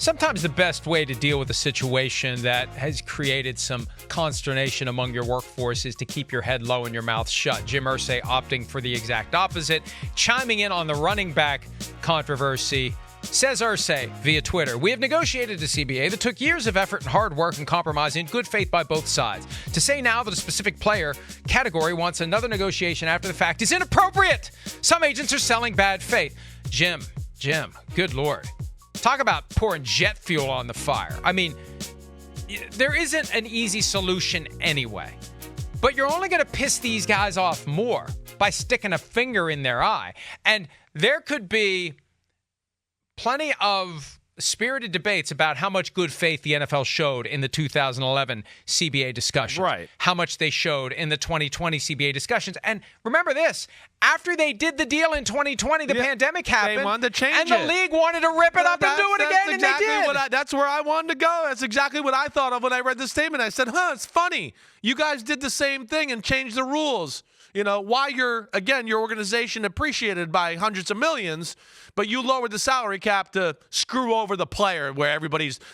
Sometimes the best way to deal with a situation that has created some consternation among your workforce is to keep your head low and your mouth shut. Jim Irsay opting for the exact opposite, chiming in on the running back controversy. Says Irsay via Twitter, "We have negotiated a CBA that took years of effort and hard work and compromise in good faith by both sides. To say now that a specific player category wants another negotiation after the fact is inappropriate. Some agents are selling bad faith." Jim, good Lord. Talk about pouring jet fuel on the fire. I mean, there isn't an easy solution anyway. But you're only going to piss these guys off more by sticking a finger in their eye. And there could be plenty of spirited debates about how much good faith the NFL showed in the 2011 CBA discussions. Right. How much they showed in the 2020 CBA discussions. And remember this, after they did the deal in 2020, the pandemic happened. They wanted to change and it. the league wanted to rip it up and do it again, and they did. That's where I wanted to go. That's exactly what I thought of when I read the statement. I said, it's funny. You guys did the same thing and changed the rules. You know, why your organization appreciated by hundreds of millions, but you lowered the salary cap to screw over the player where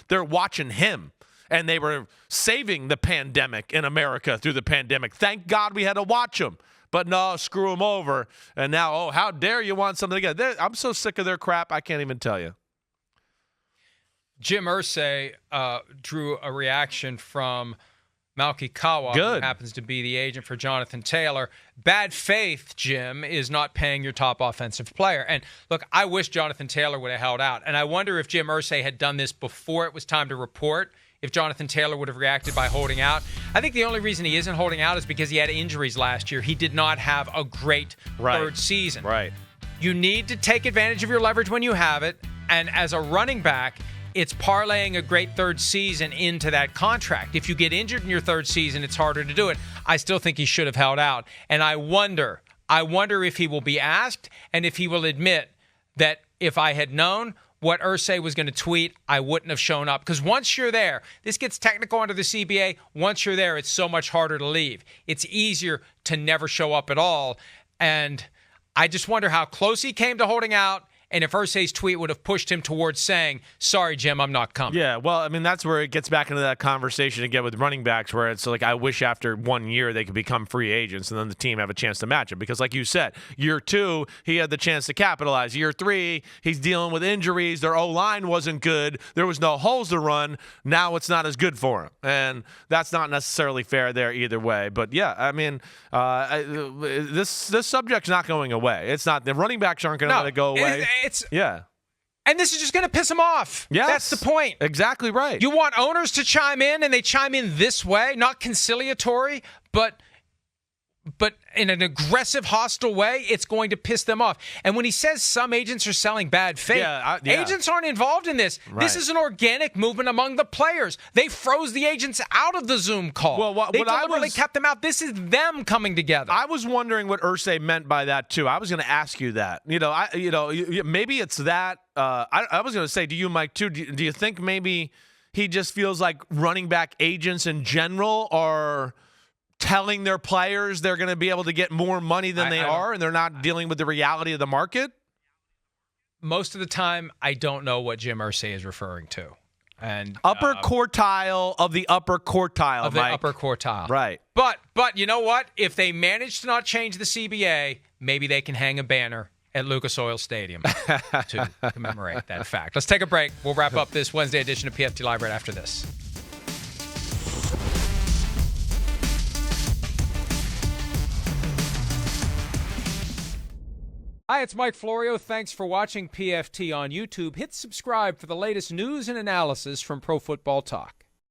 they're watching him. And they were saving the pandemic in America through the pandemic. Thank God we had to watch them. But no, screw them over. And now, how dare you want something again? I'm so sick of their crap, I can't even tell you. Jim Irsay drew a reaction from Malky Kawa, Good. who happens to be the agent for Jonathan Taylor. Bad faith, Jim, is not paying your top offensive player. And look, I wish Jonathan Taylor would have held out. And I wonder if Jim Irsay had done this before it was time to report, if Jonathan Taylor would have reacted by holding out. I think the only reason he isn't holding out is because he had injuries last year. He did not have a great third season. Right. You need to take advantage of your leverage when you have it. And as a running back, it's parlaying a great third season into that contract. If you get injured in your third season, it's harder to do it. I still think he should have held out. And I wonder if he will be asked and if he will admit that if I had known what Irsay was going to tweet, I wouldn't have shown up. Because once you're there, this gets technical under the CBA. Once you're there, it's so much harder to leave. It's easier to never show up at all. And I just wonder how close he came to holding out, and if Irsay's tweet would have pushed him towards saying, "Sorry, Jim, I'm not coming." Yeah, well, I mean, that's where it gets back into that conversation again with running backs where it's like, I wish after 1 year they could become free agents and then the team have a chance to match him. Because like you said, year 2, he had the chance to capitalize. Year 3, he's dealing with injuries. Their O-line wasn't good. There was no holes to run. Now it's not as good for him. And that's not necessarily fair there either way. But, yeah, I mean, this subject's not going away. It's not. The running backs aren't going to let it go away. Yeah. And this is just going to piss him off. Yes. That's the point. Exactly right. You want owners to chime in, and they chime in this way, not conciliatory, but in an aggressive, hostile way, it's going to piss them off. And when he says some agents are selling bad faith, agents aren't involved in this. Right. This is an organic movement among the players. They froze the agents out of the Zoom call. Well, they deliberately kept them out. This is them coming together. I was wondering what Irsay meant by that too. I was going to ask you that. Maybe it's that. I was going to say to you, Mike, too. Do you think maybe he just feels like running back agents in general are telling their players they're going to be able to get more money than they are, and they're not dealing with the reality of the market? Most of the time, I don't know what Jim Irsay is referring to. And upper quartile of the upper quartile, of the Mike. upper quartile. Right. But you know what? If they manage to not change the CBA, maybe they can hang a banner at Lucas Oil Stadium to commemorate that fact. Let's take a break. We'll wrap up this Wednesday edition of PFT Live right after this. Hi, it's Mike Florio. Thanks for watching PFT on YouTube. Hit subscribe for the latest news and analysis from Pro Football Talk.